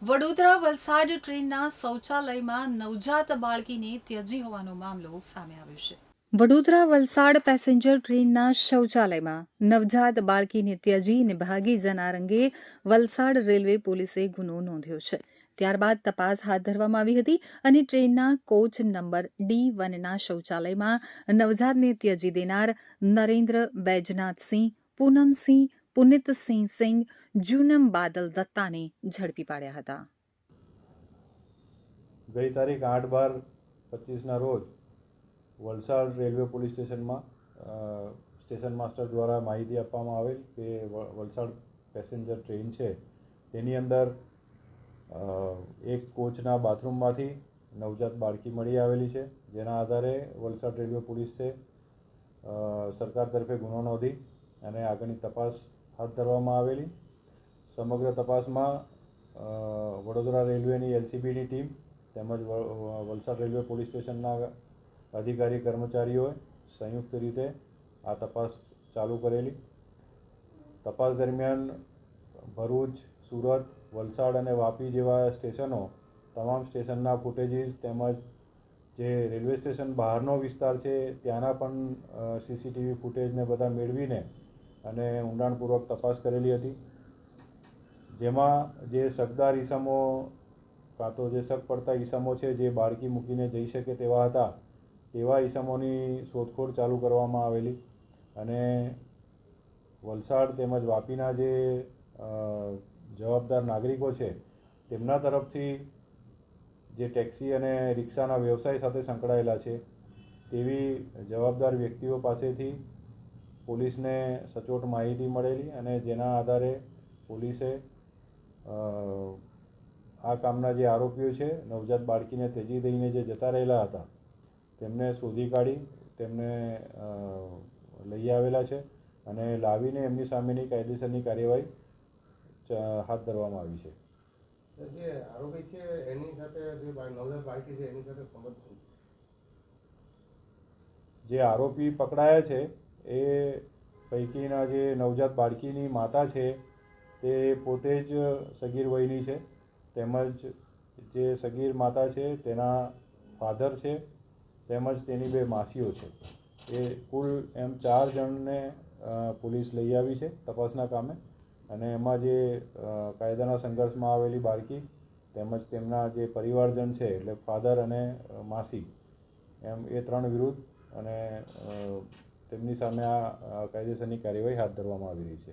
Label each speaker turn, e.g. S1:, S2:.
S1: વડોદરા વલસાડ ટ્રેનના શૌચાલયમાં નવજાત બાળકીને ત્યજી હોવાનો મામલો સામે આવ્યો છે। વડોદરા વલસાડ પેસેન્જર ટ્રેનના શૌચાલયમાં નવજાત બાળકીને ત્યજીને ભાગી જનાર અંગે વલસાડ રેલવે પોલીસે ગુનો નોંધ્યો છે। ત્યારબાદ તપાસ હાથ ધરવામાં આવી હતી અને ટ્રેનના કોચ નંબર D1ના શૌચાલયમાં નવજાતને ત્યજી દેનાર નરેન્દ્ર બૈજનાથસિંહ, પૂનમસિંહ, પુનિતસિંહ સિંહ, જૂનમ બાદલ દત્તાને ઝડપી પાડ્યા હતા।
S2: ગઈ તારીખ 8/12/25ના રોજ વલસાડ રેલવે પોલીસ સ્ટેશનમાં સ્ટેશન માસ્ટર દ્વારા માહિતી આપવામાં આવેલ કે વલસાડ પેસેન્જર ટ્રેન છે તેની અંદર એક કોચના બાથરૂમમાંથી નવજાત બાળકી મળી આવેલી છે, જેના આધારે વલસાડ રેલવે પોલીસે સરકાર તરફે ગુનો નોંધી અને આગળની તપાસ હાથ ધરવામાં આવેલી। સમગ્ર તપાસમાં વડોદરા રેલવેની LCBની ટીમ તેમજ વલસાડ રેલવે પોલીસ સ્ટેશનના અધિકારી કર્મચારીઓએ સંયુક્ત રીતે આ તપાસ ચાલુ કરેલી। તપાસ દરમિયાન ભરૂચ, સુરત, વલસાડ અને વાપી જેવા સ્ટેશનો તમામ સ્ટેશનના ફૂટેજીસ તેમજ જે રેલવે સ્ટેશન બહારનો વિસ્તાર છે ત્યાંના પણ CCTV ફૂટેજને બધા મેળવીને અને ઊંડાણપૂર્વક તપાસ કરેલી હતી, જેમાં જે શકદાર ઈસમો કાં તો જે શક પડતા ઈસમો છે જે બાળકી મૂકીને જઈ શકે તેવા હતા તેવા ઈસમોની શોધખોળ ચાલુ કરવામાં આવેલી અને વલસાડ તેમજ વાપીના જે જવાબદાર નાગરિકો છે તેમના તરફથી જે ટેક્સી અને રિક્ષાના વ્યવસાય સાથે સંકળાયેલા છે તેવી જવાબદાર વ્યક્તિઓ પાસેથી પોલીસને સચોટ માહિતી મળેલી અને જેના આધારે પોલીસે આ કામના જે આરોપીઓ છે નવજાત બાળકીને ત્યજી દઈને જે જતા રહેલા હતા તેમને શોધી કાઢી તેમને લઈ આવેલા છે અને લાવીને એમની સામેની કાયદેસરની કાર્યવાહી હાથ ધરવામાં આવી છે।
S3: જે આરોપી છે એની સાથે જે નવજાત બાળકી છે એની સાથે સંબંધ શું છે?
S2: જે આરોપી પકડાયા છે એ પૈકીના જે નવજાત બાળકીની માતા છે તે પોતે જ સગીર વયની છે તેમજ જે સગીર માતા છે તેના ફાધર છે તેમજ તેની 2 માસીઓ છે। એ કુલ એમ 4 જણને પોલીસ લઈ આવી છે તપાસના કામે અને એમાં જે કાયદાના સંઘર્ષમાં આવેલી બાળકી તેમજ તેમના જે પરિવારજન છે એટલે ફાધર અને માસી એમ એ 3 વિરુદ્ધ અને તેમની સામે આ કાયદેસરની કાર્યવાહી હાથ ધરવામાં આવી રહી છે।